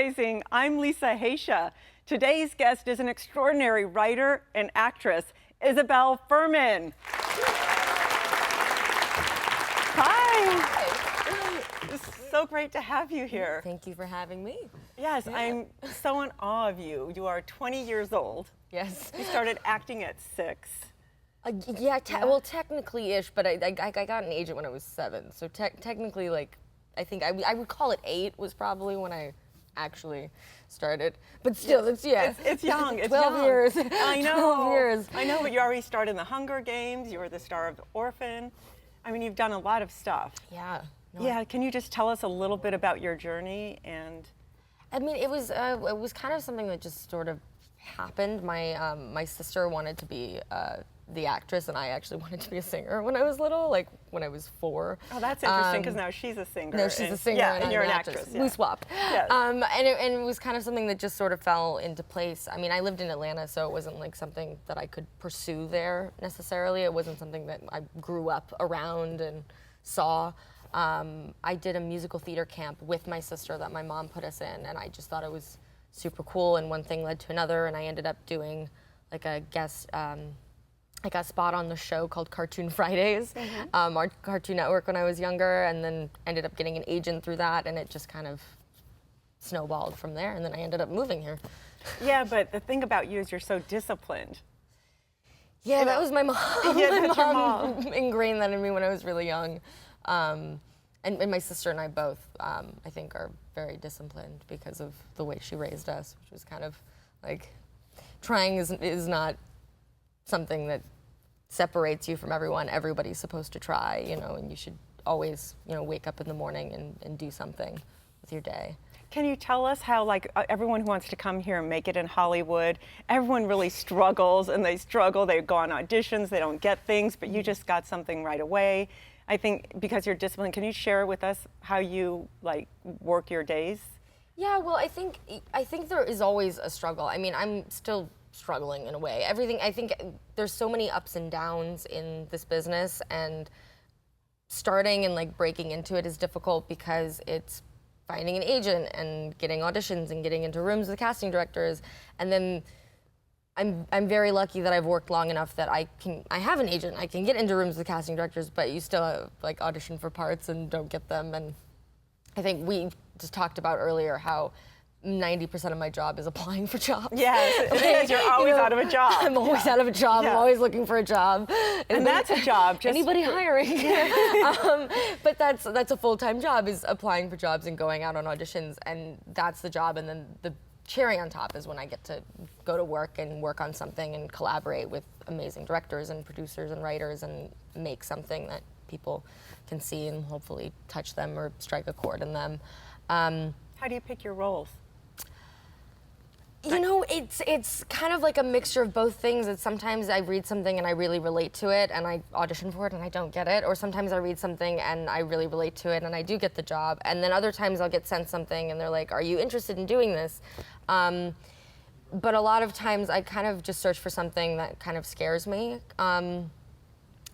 SoulBlazing. I'm Lisa Haisha. Today's guest is an extraordinary writer and actress, Isabelle Fuhrman. Hi. It's so great to have you here. Thank you for having me. Yes, yeah. I'm so in awe of you. You are 20 years old. Yes. You started acting at 6. Well, technically-ish, but I got an agent when I was 7. So technically, like, I think I would call it 8 was probably when I actually started. But still, it's young. It's 12 young. years. I know. 12 years. I know, but you already starred in the Hunger Games. You were the star of Orphan. I mean, you've done a lot of stuff. Yeah. No. Yeah. Can you just tell us a little bit about your journey and? I mean, it was kind of something that just sort of happened. My sister wanted to be the actress, and I actually wanted to be a singer when I was little, like when I was 4. Oh, that's interesting, because now she's a singer. No, she's a singer, yeah, and you're I'm an actress. actress. Yeah. We swapped. Yes. And it was kind of something that just sort of fell into place. I mean, I lived in Atlanta, so it wasn't like something that I could pursue there necessarily. It wasn't something that I grew up around and saw. I did a musical theater camp with my sister that my mom put us in, and I just thought it was super cool, and one thing led to another, and I ended up doing like a guest, I got a spot on the show called Cartoon Fridays, on Cartoon Network when I was younger, and then ended up getting an agent through that, and it just kind of snowballed from there, and then I ended up moving here. Yeah, but the thing about you is you're so disciplined. Yeah, that was my mom. Yeah, my that's your mom ingrained that in me when I was really young. And my sister and I both, I think, are very disciplined because of the way she raised us, which was kind of like, trying is not something that separates you from everyone. Everybody's supposed to try, you know, and you should always, you know, wake up in the morning and do something with your day. Can you tell us how, like, everyone who wants to come here and make it in Hollywood, everyone really struggles, and they struggle, they go on auditions, they don't get things, but you just got something right away. I think because you're disciplined, can you share with us how you, like, work your days? Yeah, well, I think there is always a struggle. I mean, I'm still struggling in a way. I think there's so many ups and downs in this business, and starting and like breaking into it is difficult because it's finding an agent and getting auditions and getting into rooms with casting directors. And then I'm very lucky that I've worked long enough that I have an agent. I can get into rooms with casting directors, but you still like audition for parts and don't get them. And I think we just talked about earlier how 90% of my job is applying for jobs. Yes, because you're always out of a job. I'm always out of a job. Yeah. I'm always looking for a job. And that's a job. Just anybody hiring. But that's a full-time job, is applying for jobs and going out on auditions, and that's the job. And then the cherry on top is when I get to go to work and work on something and collaborate with amazing directors and producers and writers and make something that people can see and hopefully touch them or strike a chord in them. How do you pick your roles? You know, it's kind of like a mixture of both things. It's sometimes I read something and I really relate to it and I audition for it and I don't get it. Or sometimes I read something and I really relate to it and I do get the job. And then other times I'll get sent something and they're like, are you interested in doing this? But a lot of times I kind of just search for something that kind of scares me.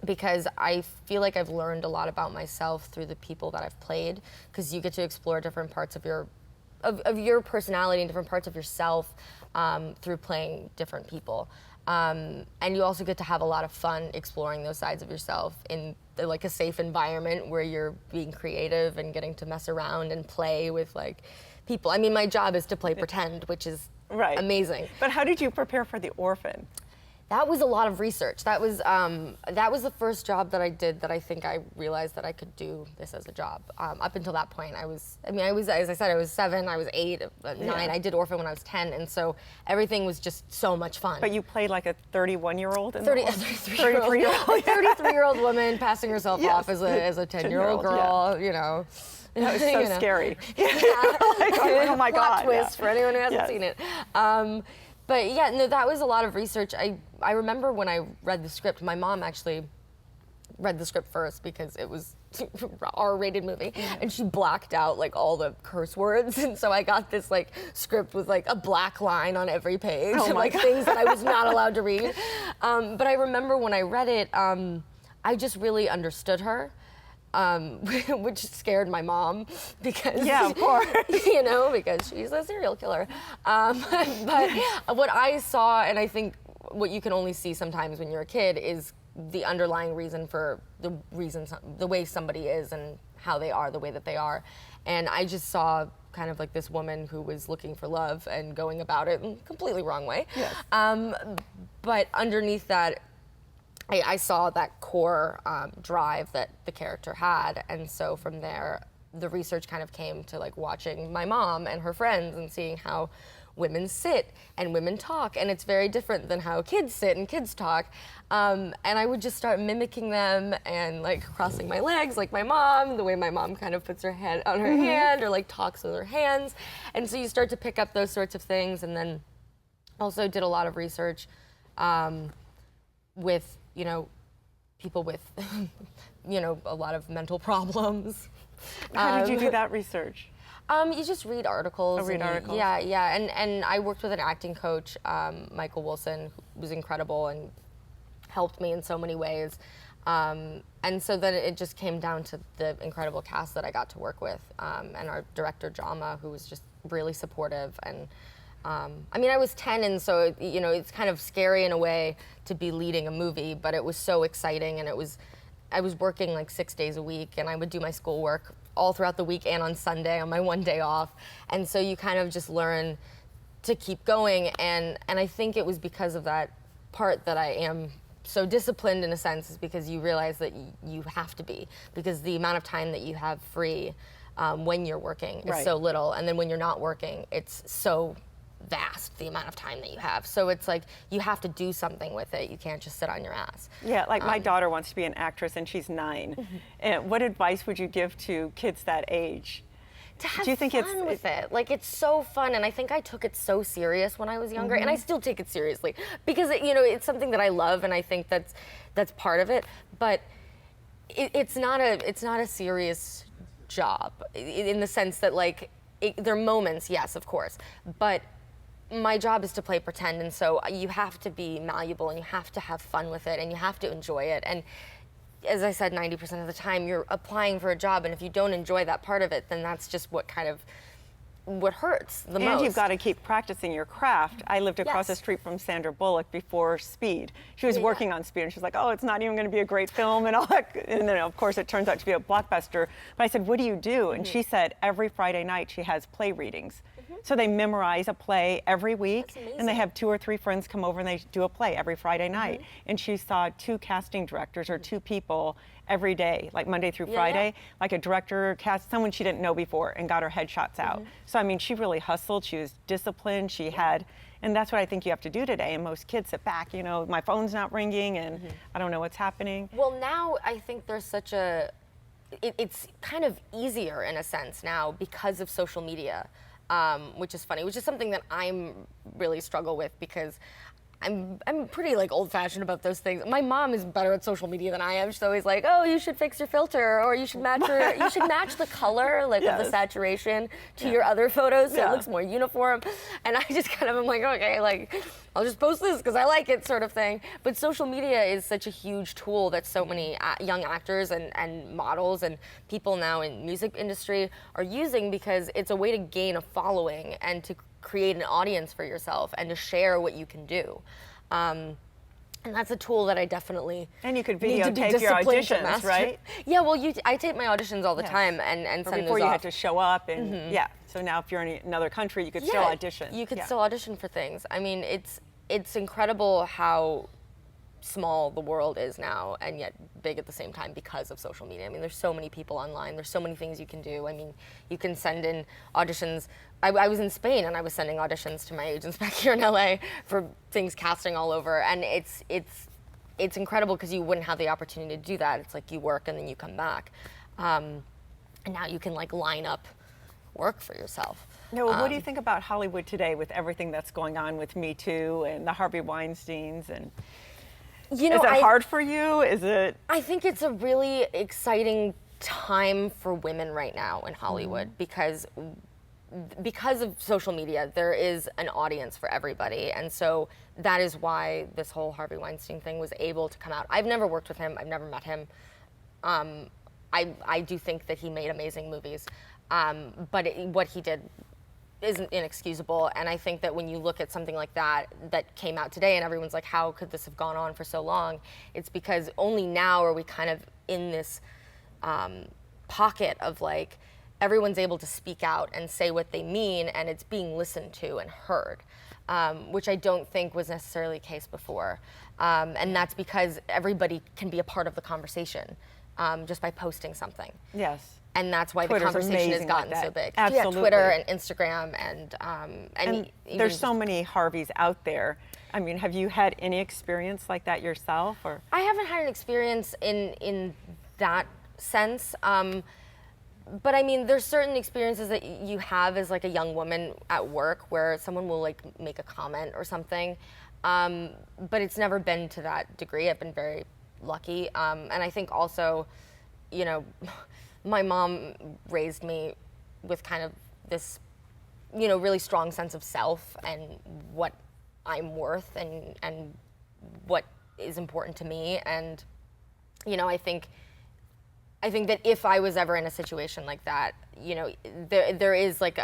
Because I feel like I've learned a lot about myself through the people that I've played, because you get to explore different parts of your personality and different parts of yourself through playing different people. And you also get to have a lot of fun exploring those sides of yourself in like a safe environment where you're being creative and getting to mess around and play with like people. I mean, my job is to play pretend, which is amazing. But how did you prepare for The Orphan? That was a lot of research. That was the first job that I did that I think I realized that I could do this as a job. Up until that point, I was, as I said, I was 7, I was 8, 9. Yeah. I did Orphan when I was 10, and so everything was just so much fun. But you played like a 31-year-old? 33-year-old woman passing herself off as a 10-year-old girl, you know. That was so scary. Yeah. Like, oh my God. Plot twist for anyone who hasn't seen it. But yeah, no, that was a lot of research. I remember when I read the script, my mom actually read the script first because it was an R-rated movie, and she blacked out like all the curse words, and so I got this like script with like a black line on every page, and like things that I was not allowed to read. But I remember when I read it, I just really understood her. which scared my mom because, yeah, of course, you know, because she's a serial killer. But what I saw, and I think what you can only see sometimes when you're a kid, is the underlying reason for the way somebody is and how they are the way that they are. And I just saw kind of like this woman who was looking for love and going about it in a completely wrong way. Yes. But underneath that, I saw that core drive that the character had. And so from there, the research kind of came to like watching my mom and her friends and seeing how women sit and women talk, and it's very different than how kids sit and kids talk. And I would just start mimicking them and like crossing my legs like my mom, the way my mom kind of puts her head on her hand or like talks with her hands. And so you start to pick up those sorts of things, and then also did a lot of research with, you know, people with, you know, a lot of mental problems. How did you do that research? You just read articles. Read articles. Yeah. And I worked with an acting coach, Michael Wilson, who was incredible and helped me in so many ways. And so then it just came down to the incredible cast that I got to work with, and our director, Jama, who was just really supportive. And I mean, I was 10, and so, you know, it's kind of scary in a way to be leading a movie, but it was so exciting, and I was working like 6 days a week, and I would do my schoolwork all throughout the week and on Sunday on my one day off. And so you kind of just learn to keep going. And I think it was because of that part that I am so disciplined in a sense, is because you realize that you have to be, because the amount of time that you have free when you're working is so little. And then when you're not working, it's so vast, the amount of time that you have. So it's like you have to do something with it. You can't just sit on your ass. Yeah, like my daughter wants to be an actress and she's 9. And what advice would you give to kids that age? To have Do you think fun with it. Like, it's so fun, and I think I took it so serious when I was younger, and I still take it seriously because you know, it's something that I love, and I think that's part of it. But it's not a serious job in the sense that like there are moments, yes, of course, but my job is to play pretend, and so you have to be malleable, and you have to have fun with it, and you have to enjoy it. And as I said, 90% of the time you're applying for a job, and if you don't enjoy that part of it, then that's just what hurts the most. And you've got to keep practicing your craft. I lived across the street from Sandra Bullock before Speed. She was working on Speed, and she's like, oh, it's not even going to be a great film and all that. And then, of course, it turns out to be a blockbuster. But I said, what do you do? And she said every Friday night she has play readings. So they memorize a play every week, and they have 2 or 3 friends come over and they do a play every Friday night. And she saw 2 casting directors or 2 people every day, like Monday through Friday, like a director cast someone she didn't know before and got her headshots out. So I mean, she really hustled. She was disciplined. She had, and that's what I think you have to do today. And most kids sit back, you know, my phone's not ringing and I don't know what's happening. Well, now I think there's such a, it's kind of easier in a sense now because of social media. Which is funny, which is something that I'm really struggle with because I'm pretty like old-fashioned about those things. My mom is better at social media than I am. She's always like, "Oh, you should fix your filter, or you should match the color, like of the saturation to your other photos, so it looks more uniform." And I just kind of am like, "Okay, like I'll just post this because I like it," sort of thing. But social media is such a huge tool that so many young actors and models and people now in music industry are using because it's a way to gain a following and to create an audience for yourself and to share what you can do. And that's a tool that I definitely And you could videotape your auditions, right? Yeah, well, I tape my auditions all the time and send those off. Before you had to show up and so now if you're in another country, you could still audition. You could still audition for things. I mean, it's incredible how small the world is now and yet big at the same time because of social media. I mean, there's so many people online. There's so many things you can do. I mean, you can send in auditions. I was in Spain and I was sending auditions to my agents back here in LA for things casting all over. And it's incredible because you wouldn't have the opportunity to do that. It's like you work and then you come back. And now you can like line up work for yourself. No, what do you think about Hollywood today with everything that's going on with Me Too and the Harvey Weinsteins and... You know, is it hard for you? Is it? I think it's a really exciting time for women right now in Hollywood because of social media, there is an audience for everybody. And so that is why this whole Harvey Weinstein thing was able to come out. I've never worked with him. I've never met him. I do think that he made amazing movies, but what he did isn't inexcusable. And I think that when you look at something like that came out today and everyone's like, how could this have gone on for so long? It's because only now are we kind of in this pocket of like, everyone's able to speak out and say what they mean, and it's being listened to and heard, which I don't think was necessarily the case before. And that's because everybody can be a part of the conversation just by posting something. Yes. And that's why Twitter's the conversation has amazing gotten like so big. Absolutely. Yeah, Twitter and Instagram and there's so many Harveys out there. I mean, have you had any experience like that yourself, or? I haven't had an experience in that sense. But I mean, there's certain experiences that you have as like a young woman at work where someone will like make a comment or something. But it's never been to that degree. I've been very lucky. And I think also, you know, my mom raised me with kind of this, you know, really strong sense of self and what I'm worth and what is important to me. And, you know, I think that if I was ever in a situation like that, you know, there is like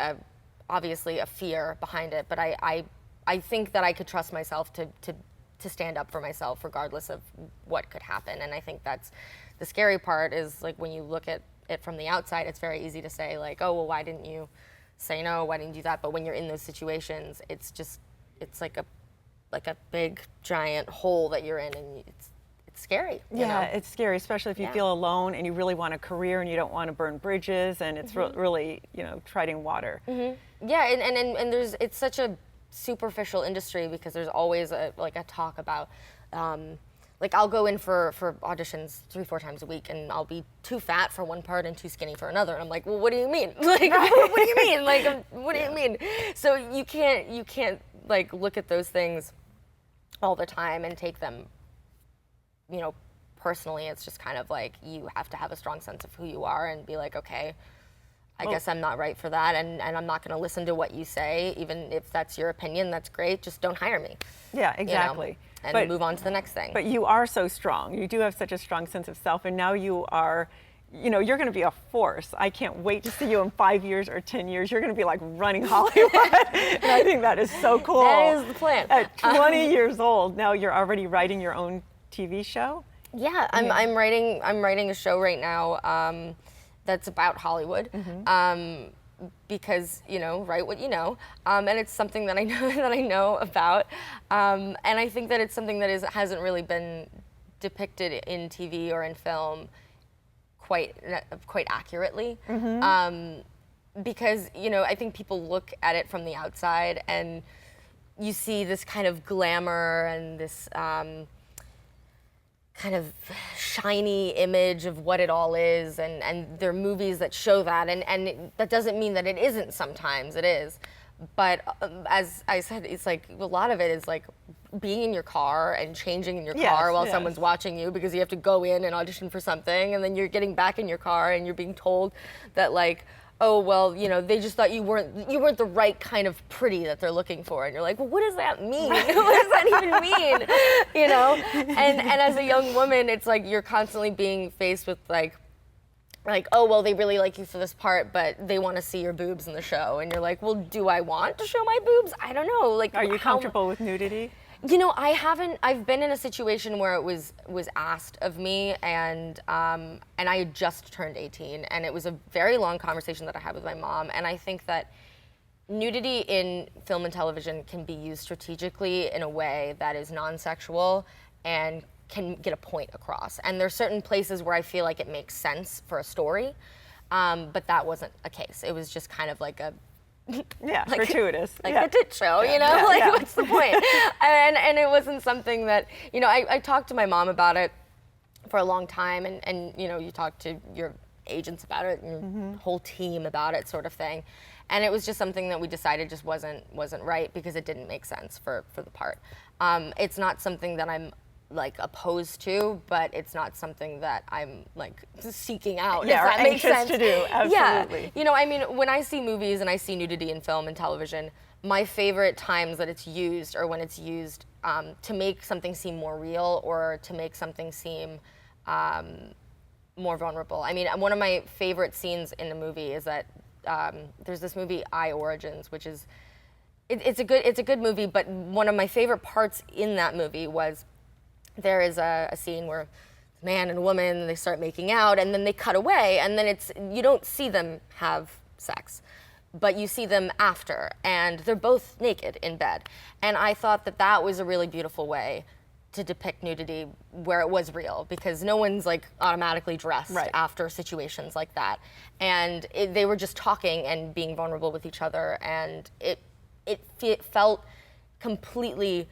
obviously a fear behind it, but I think that I could trust myself to stand up for myself regardless of what could happen. And I think that's the scary part is like when you look at it from the outside, it's very easy to say like, oh, well, why didn't you say no? Why didn't you do that? But when you're in those situations, it's like a big giant hole that you're in, and it's scary. You know? It's scary, especially if you feel alone and you really want a career and you don't want to burn bridges, and it's really, you know, treading water. Mm-hmm. Yeah, and it's such a superficial industry because there's always a talk about, like I'll go in for auditions 3-4 times a week and I'll be too fat for one part and too skinny for another. And I'm like, well, what do you mean? Like, what do you mean? Like, what do you mean? So you can't like look at those things all the time and take them, you know, personally. It's just kind of like you have to have a strong sense of who you are and be like, okay, I guess I'm not right for that, and I'm not going to listen to what you say, even if that's your opinion. That's great. Just don't hire me. Yeah, exactly. You know, and move on to the next thing. But you are so strong. You do have such a strong sense of self, and now you are, you know, you're going to be a force. I can't wait to see you in 5 years or 10 years. You're going to be like running Hollywood, and I think that is so cool. That is the plan. At 20 years old, now you're already writing your own TV show. Yeah, I'm writing a show right now. That's about Hollywood, because, you know, write what you know, and it's something that I know about, and I think that it's something that hasn't really been depicted in TV or in film quite accurately, because, you know, I think people look at it from the outside and you see this kind of glamour and this kind of shiny image of what it all is, and there are movies that show that, and that doesn't mean that it isn't. Sometimes it is, but as I said, it's like a lot of it is like being in your car and changing in your car while someone's watching you, because you have to go in and audition for something, and then you're getting back in your car and you're being told that like, oh, well, you know, they just thought you weren't the right kind of pretty that they're looking for. And you're like, well, what does that mean? What does that even mean? You know? And as a young woman, it's like you're constantly being faced with like, oh, well, they really like you for this part, but they want to see your boobs in the show. And you're like, well, do I want to show my boobs? I don't know. Like, are you comfortable with nudity? You know, I haven't. I've been in a situation where it was asked of me, and I had just turned 18, and it was a very long conversation that I had with my mom. And I think that nudity in film and television can be used strategically in a way that is non-sexual and can get a point across. And there's certain places where I feel like it makes sense for a story, but that wasn't a case. It was just kind of like a like, gratuitous, like the tit show, you know, what's the point? And it wasn't something that, you know, I talked to my mom about it for a long time, and you know, you talk to your agents about it, and your whole team about it, sort of thing, and it was just something that we decided just wasn't right because it didn't make sense for the part. It's not something that I'm like opposed to, but it's not something that I'm like seeking out. Yeah, if that makes sense to do. Absolutely. Yeah, you know, I mean, when I see movies and I see nudity in film and television, my favorite times that it's used are when it's used to make something seem more real, or to make something seem more vulnerable. I mean, one of my favorite scenes in the movie is that there's this movie, I Origins, which is it's a good movie, but one of my favorite parts in that movie was there is a scene where a man and a woman, they start making out, and then they cut away, and then you don't see them have sex, but you see them after, and they're both naked in bed. And I thought that that was a really beautiful way to depict nudity where it was real, because no one's like automatically dressed after situations like that. And they were just talking and being vulnerable with each other, and it felt completely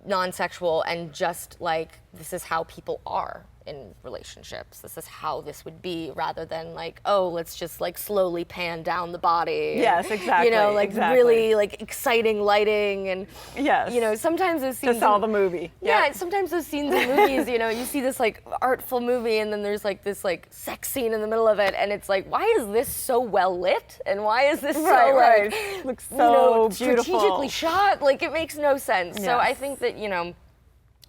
non-sexual and just like, this is how people are in relationships. This is how this would be, rather than like, oh, let's just like slowly pan down the body. Yes, exactly. You know, like really like exciting lighting and, yes, you know, sometimes those scenes. Just all the movie. Yeah, sometimes those scenes in movies, you know, you see this like artful movie and then there's like this like sex scene in the middle of it, and it's like, why is this so well lit? And why is this so like, looks so you know, beautiful, strategically shot? Like, it makes no sense. Yes. So I think that, you know,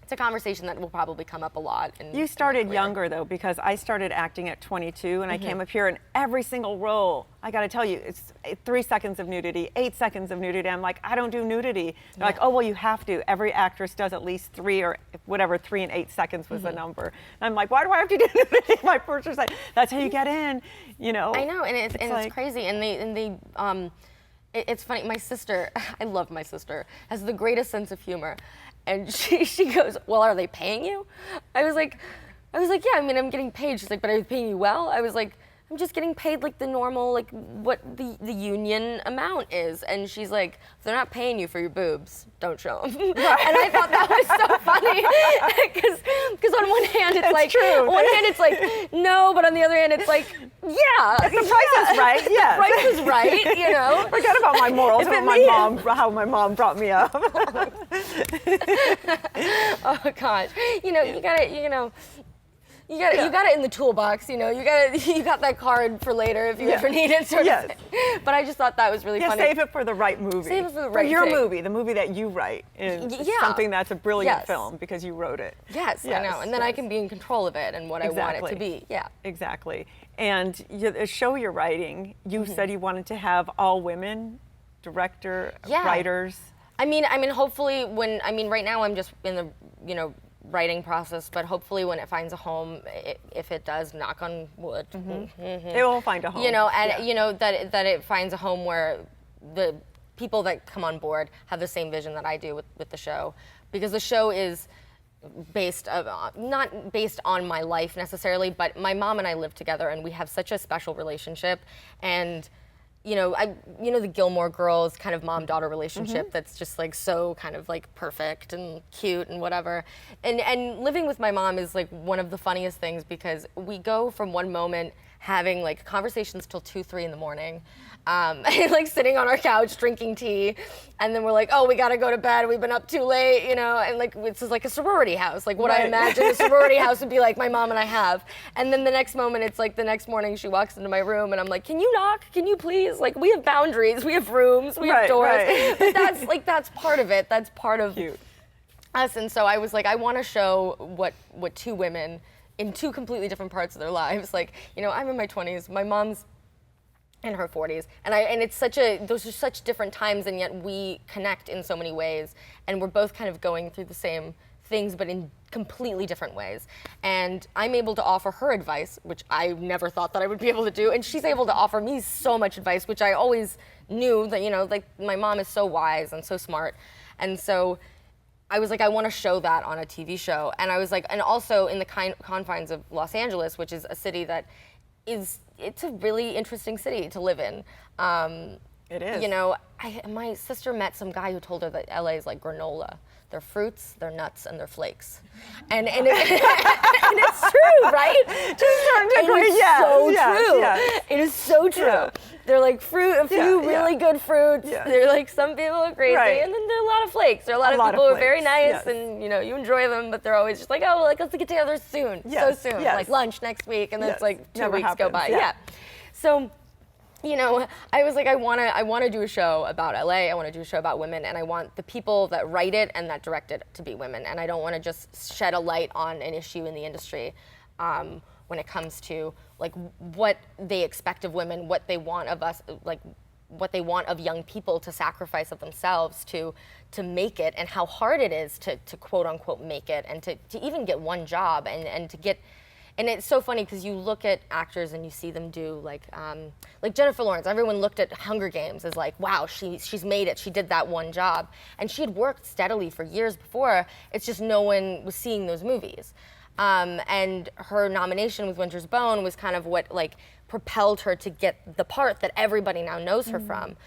it's a conversation that will probably come up a lot. You started younger though, because I started acting at 22 and I came up here, and every single role, I gotta tell you, it's 3 seconds of nudity, 8 seconds of nudity. I'm like, I don't do nudity. They're like, oh, well, you have to. Every actress does at least 3 or whatever, 3 and 8 seconds was the number. And I'm like, why do I have to do nudity? My producer's like, that's how you get in, you know. I know, and it's crazy, it's funny. My sister, I love my sister, has the greatest sense of humor. And she goes, well, are they paying you? I was like, yeah, I mean, I'm getting paid. She's like, but are they paying you well? I was like, I'm just getting paid like the normal, like what the union amount is. And she's like, if they're not paying you for your boobs, don't show them. And I thought that was so funny, because on one hand it's like, true. On one hand it's like, no, but on the other hand it's like, yeah, the price is right. Yes. The price is right, you know. Forget about my morals. How my mom brought me up. Oh gosh, you know, you got it in the toolbox, you know. You got that card for later if you ever need it, sort of thing. But I just thought that was really funny. Save it for the right movie. Save it for the right your thing. movie, the movie that you write is something that's a brilliant film because you wrote it. Yes, I know. And then I can be in control of it and what I want it to be. Yeah. Exactly. And the show you're writing, you said you wanted to have all women, director, writers. I mean, hopefully right now I'm just in the, you know, writing process, but hopefully when it finds a home, if it does, knock on wood, it will find a home. You know, and you know that it finds a home where the people that come on board have the same vision that I do with the show, because the show is not based on my life necessarily, but my mom and I live together and we have such a special relationship. And you know, the Gilmore Girls kind of mom-daughter relationship that's just like so kind of like perfect and cute and whatever. And living with my mom is like one of the funniest things, because we go from one moment having like conversations till 2, 3 in the morning, like sitting on our couch drinking tea, and then we're like, oh, we gotta go to bed, we've been up too late, you know, and like this is like a sorority house, like what I imagine a sorority house would be like my mom and I have. And then the next moment, it's like the next morning she walks into my room and I'm like, can you knock? Can you please? Like, we have boundaries, we have rooms, we have doors. But that's part of it. That's part of us. And so I was like, I want to show what 2 women in 2 completely different parts of their lives. Like, you know, I'm in my 20s, my mom's in her 40s, and it's those are such different times, and yet we connect in so many ways, and we're both kind of going through the same things, but in completely different ways. And I'm able to offer her advice, which I never thought that I would be able to do, and she's able to offer me so much advice, which I always knew that, you know, like my mom is so wise and so smart. And so I was like, I want to show that on a TV show. And I was like, and also in the confines of Los Angeles, which is a city that it's a really interesting city to live in. It is. You know, my sister met some guy who told her that LA is like granola. They're fruits, they're nuts, and they're flakes. And it's true, right? Just turned to true. Yes. It is so true. Yeah. They're like a few really good fruits. Yeah. They're like, some people are crazy, and then there are a lot of flakes. There are a lot of people who are very nice, and you know, you enjoy them, but they're always just like, oh, like let's get together soon, so soon, like lunch next week, and then it's like 2 weeks go by. Yeah. So, you know, I was like, I want to do a show about LA. I want to do a show about women, and I want the people that write it and that direct it to be women. And I don't want to just shed a light on an issue in the industry, when it comes to like what they expect of women, what they want of us, like what they want of young people to sacrifice of themselves to make it, and how hard it is to quote unquote make it, and to even get one job, and to get. And it's so funny because you look at actors and you see them do like Jennifer Lawrence. Everyone looked at Hunger Games as like, wow, she's made it. She did that one job, and she had worked steadily for years before. It's just no one was seeing those movies. And her nomination with Winter's Bone was kind of what like propelled her to get the part that everybody now knows her from.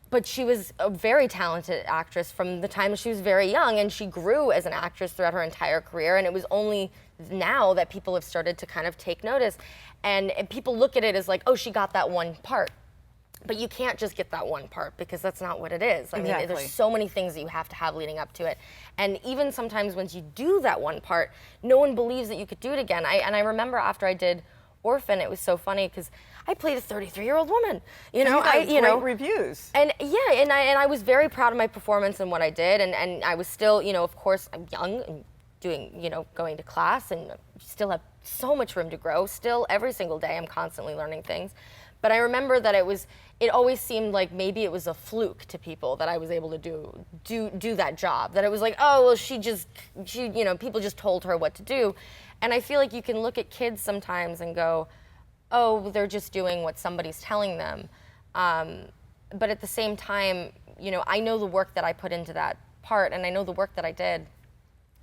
But she was a very talented actress from the time she was very young, and she grew as an actress throughout her entire career, and it was only now that people have started to kind of take notice, and people look at it as like, oh, she got that one part. But you can't just get that one part, because that's not what it is. I mean, there's so many things that you have to have leading up to it. And even sometimes once you do that one part, no one believes that you could do it again. I remember after I did Orphan, it was so funny because I played a 33-year-old woman. You know, great reviews. And yeah, and I was very proud of my performance and what I did, and I was still, you know, of course, I'm young and doing, you know, going to class, and still have so much room to grow. Still, every single day, I'm constantly learning things. But I remember that it always seemed like maybe it was a fluke to people that I was able to do that job. That it was like, oh, well, she, you know, people just told her what to do. And I feel like you can look at kids sometimes and go, oh, they're just doing what somebody's telling them. But at the same time, you know, I know the work that I put into that part, and I know the work that I did.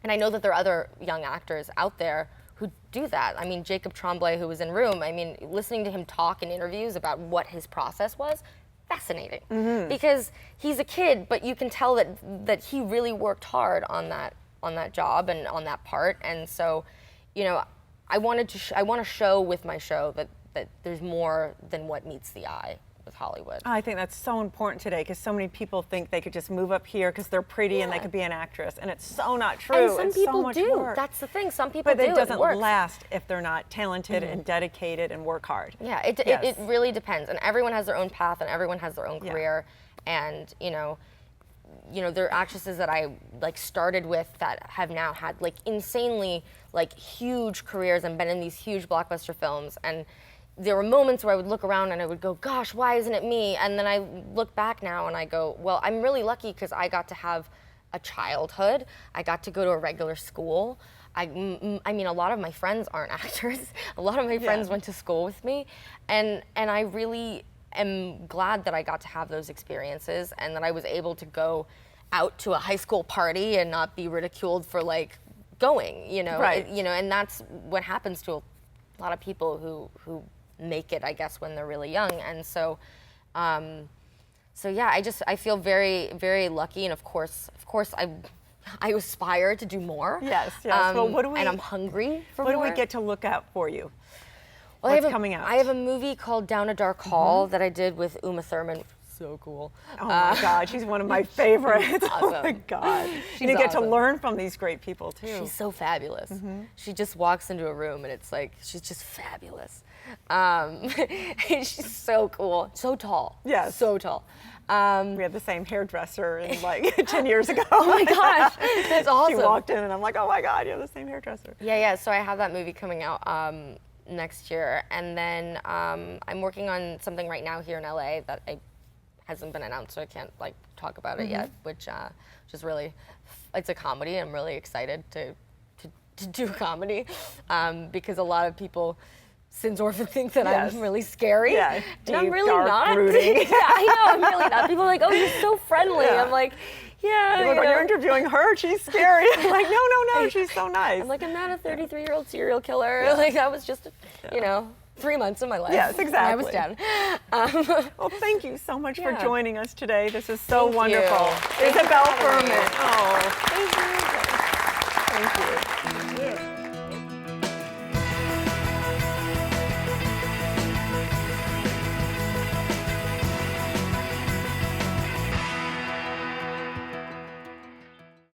And I know that there are other young actors out there who do that. I mean, Jacob Tremblay, who was in Room, I mean, listening to him talk in interviews about what his process was, fascinating. Because he's a kid, but you can tell that he really worked hard on that job and on that part. And so, you know, I want to show with my show that there's more than what meets the eye with Hollywood. I think that's so important today, because so many people think they could just move up here because they're pretty and they could be an actress, and it's so not true. And some people so much do. work. That's the thing. Some people do. But it doesn't works. last if they're not talented and dedicated and work hard. Yeah, it really depends, and everyone has their own path, and everyone has their own career, and you know, there are actresses that I like started with that have now had like insanely like huge careers and been in these huge blockbuster films, and there were moments where I would look around and I would go, gosh, why isn't it me? And then I look back now and I go, well, I'm really lucky because I got to have a childhood. I got to go to a regular school. I mean, a lot of my friends aren't actors. A lot of my friends went to school with me. And I really am glad that I got to have those experiences, and that I was able to go out to a high school party and not be ridiculed for like going, you know? Right. You know, and that's what happens to a lot of people who make it, I guess, when they're really young. And so, yeah, I feel very, very lucky. And of course, I aspire to do more. Yes. Well, and I'm hungry for more. more. What do we get to look out for you? Well, What's coming out? I have a movie called Down a Dark Hall that I did with Uma Thurman. So cool. Oh my God, she's one of my favorites. Awesome. Oh my God. She's you get to awesome. learn from these great people too. She's so fabulous. She just walks into a room and it's like, she's just fabulous. She's so cool. So tall. Yes. So tall. We had the same hairdresser in like 10 years ago. Oh my gosh, that's awesome. She walked in and I'm like, oh my God, you have the same hairdresser. Yeah, so I have that movie coming out next year. And then I'm working on something right now here in LA that hasn't been announced, so I can't like talk about it yet, which is really, it's a comedy. I'm really excited to do a comedy because a lot of people since Orphan think that I'm really scary. Yeah, and I'm deep, really dark, not. brooding. Yeah, I know, I'm really not. People are like, oh, you're so friendly. Yeah. I'm like, yeah. People go, you're interviewing her, she's scary. I'm like, no, she's so nice. I'm like, I'm not a 33-year-old serial killer. Like, that was just, 3 months of my life. Yes, exactly. I was dead. Well, thank you so much for joining us today. This is so Thank wonderful. you. Isabelle Thank you for having Fuhrman. me. Oh, thank you. Thank you.